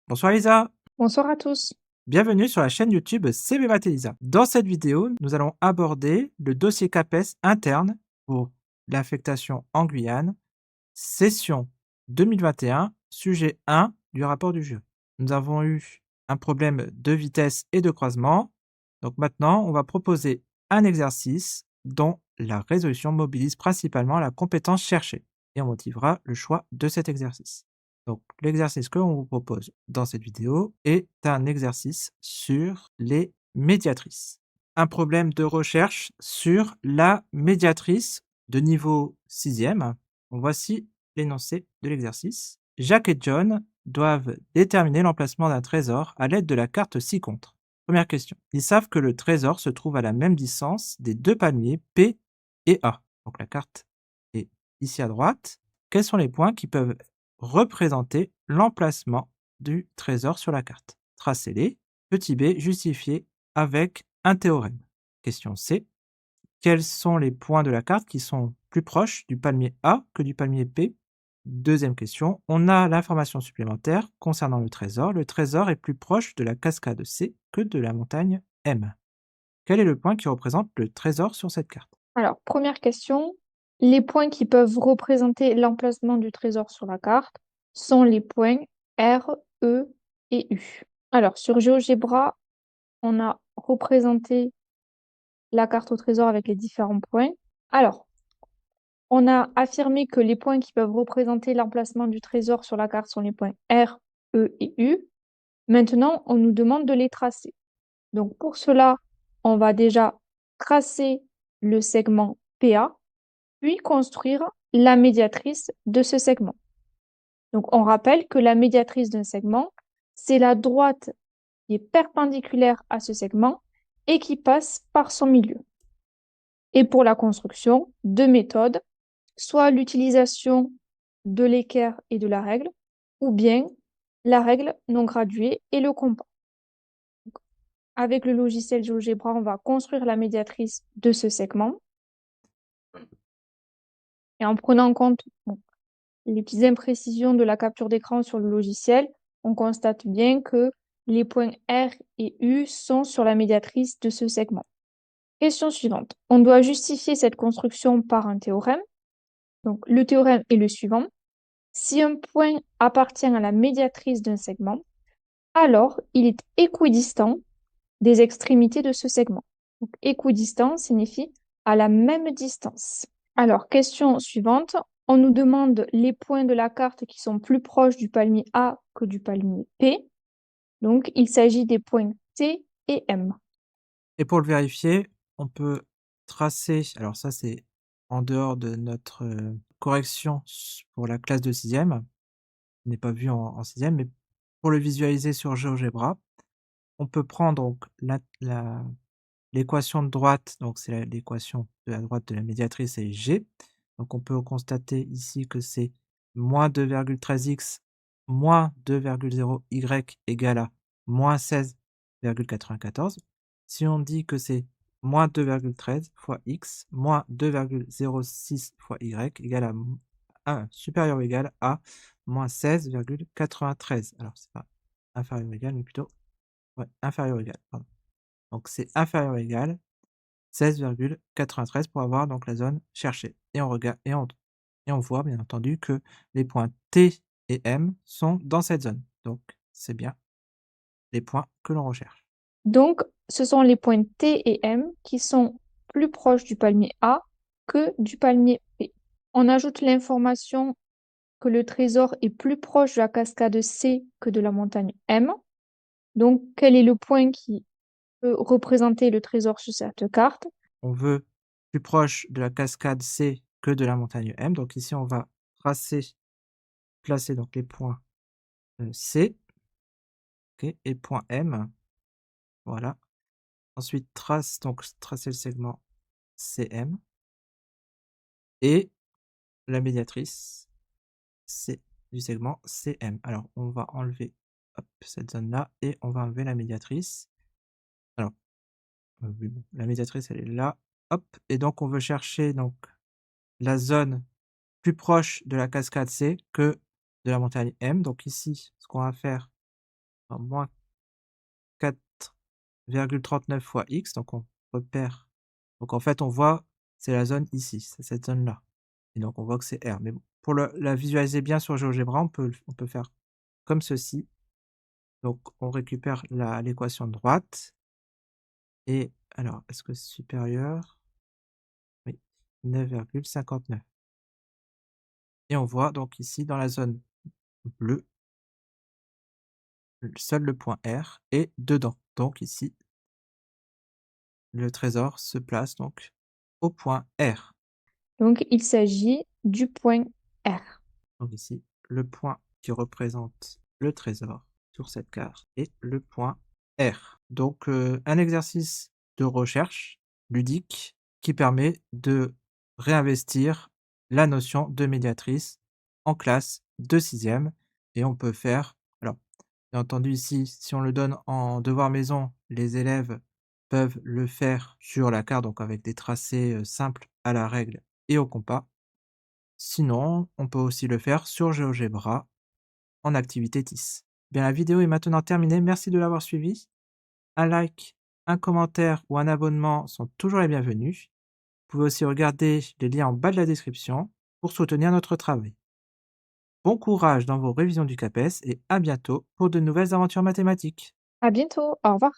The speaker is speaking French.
Bonsoir Lisa, Bonsoir à tous. bienvenue sur la chaîne YouTube CB Math et Lisa. Dans cette vidéo, nous allons aborder le dossier CAPES interne pour l'affectation en Guyane, session 2021, sujet 1 du rapport du jury. Nous avons eu un problème de vitesse et de croisement, donc maintenant on va proposer un exercice dont la résolution mobilise principalement la compétence cherchée et on motivera le choix de cet exercice. Donc, l'exercice que l'on vous propose dans cette vidéo est un exercice sur les médiatrices. Un problème de recherche sur la médiatrice de niveau 6e. Voici l'énoncé de l'exercice. Jacques et John doivent déterminer l'emplacement d'un trésor à l'aide de la carte ci-contre. Première question. Ils savent que le trésor se trouve à la même distance des deux palmiers P et A. Donc la carte est ici à droite. Quels sont les points qui peuvent représenter l'emplacement du trésor sur la carte? Tracez-les. Petit b, justifié avec un théorème. Question C. Quels sont les points de la carte qui sont plus proches du palmier A que du palmier P? Deuxième question. On a l'information supplémentaire concernant le trésor. Le trésor est plus proche de la cascade C que de la montagne M. Quel est le point qui représente le trésor sur cette carte? Alors, première question. Les points qui peuvent représenter l'emplacement du trésor sur la carte sont les points R, E et U. Alors, sur GeoGebra, on a représenté la carte au trésor avec les différents points. Alors, on a affirmé que les points qui peuvent représenter l'emplacement du trésor sur la carte sont les points R, E et U. Maintenant, on nous demande de les tracer. Donc, pour cela, on va déjà tracer le segment PA, puis construire la médiatrice de ce segment. Donc, on rappelle que la médiatrice d'un segment, c'est la droite qui est perpendiculaire à ce segment et qui passe par son milieu. Et pour la construction, deux méthodes, soit l'utilisation de l'équerre et de la règle, ou bien la règle non graduée et le compas. Avec le logiciel GeoGebra, on va construire la médiatrice de ce segment. Et en prenant en compte les petites imprécisions de la capture d'écran sur le logiciel, on constate bien que les points R et U sont sur la médiatrice de ce segment. Question suivante. On doit justifier cette construction par un théorème. Donc, le théorème est le suivant. Si un point appartient à la médiatrice d'un segment, alors il est équidistant des extrémités de ce segment. Donc, équidistant signifie à la même distance. Alors, question suivante. On nous demande les points de la carte qui sont plus proches du palmier A que du palmier P. Donc, il s'agit des points T et M. Et pour le vérifier, on peut tracer, alors ça c'est en dehors de notre correction pour la classe de 6e, qui n'est pas vue en 6e, mais pour le visualiser sur GeoGebra, on peut prendre donc l'équation de droite, donc c'est l'équation de la droite de la médiatrice, c'est G. Donc on peut constater ici que c'est moins 2,13x moins 2,0y égale à moins 16,94. Si on dit que c'est moins 2,13 fois x moins 2,06 fois y égale à 1 supérieur ou égal à moins 16,93. Alors c'est pas inférieur ou égal, mais plutôt inférieur ou égal, pardon. Donc c'est inférieur ou égal 16,93 pour avoir donc la zone cherchée. Et on regarde et on voit bien entendu que les points T et M sont dans cette zone. Donc c'est bien les points que l'on recherche. Donc, ce sont les points T et M qui sont plus proches du palmier A que du palmier P. On ajoute l'information que le trésor est plus proche de la cascade C que de la montagne M. Donc, quel est le point qui peut représenter le trésor sur cette carte? On veut plus proche de la cascade C que de la montagne M. Donc ici on va placer donc les points C, okay, et point M. Voilà. Ensuite tracer le segment CM et la médiatrice C du segment CM. Alors, on va enlever hop, cette zone-là et on va enlever la médiatrice. Alors, oui, bon, la médiatrice, elle est là. Hop, et donc on veut chercher donc la zone plus proche de la cascade C que de la montagne M. Donc ici, ce qu'on va faire, Alors, moins 4,39 fois x, donc on repère. Donc en fait, on voit, c'est la zone ici, c'est cette zone-là. Et donc on voit que c'est R. Mais bon, pour la visualiser bien sur GeoGebra, on peut faire comme ceci. Donc on récupère l'équation de droite. Et alors, est-ce que c'est supérieur? Oui, 9,59. Et on voit donc ici dans la zone bleue, seul le point R est dedans. Donc ici, le trésor se place donc au point R. Donc, il s'agit du point R. Donc ici, le point qui représente le trésor sur cette carte est le point R. Donc un exercice de recherche ludique qui permet de réinvestir la notion de médiatrice en classe de 6e. Et on peut faire, alors bien entendu ici, si on le donne en devoir maison, les élèves peuvent le faire sur la carte, donc avec des tracés simples à la règle et au compas. Sinon, on peut aussi le faire sur GeoGebra en activité 10. Bien, la vidéo est maintenant terminée. Merci de l'avoir suivi. Un like, un commentaire ou un abonnement sont toujours les bienvenus. Vous pouvez aussi regarder les liens en bas de la description pour soutenir notre travail. Bon courage dans vos révisions du CAPES et à bientôt pour de nouvelles aventures mathématiques. À bientôt. Au revoir.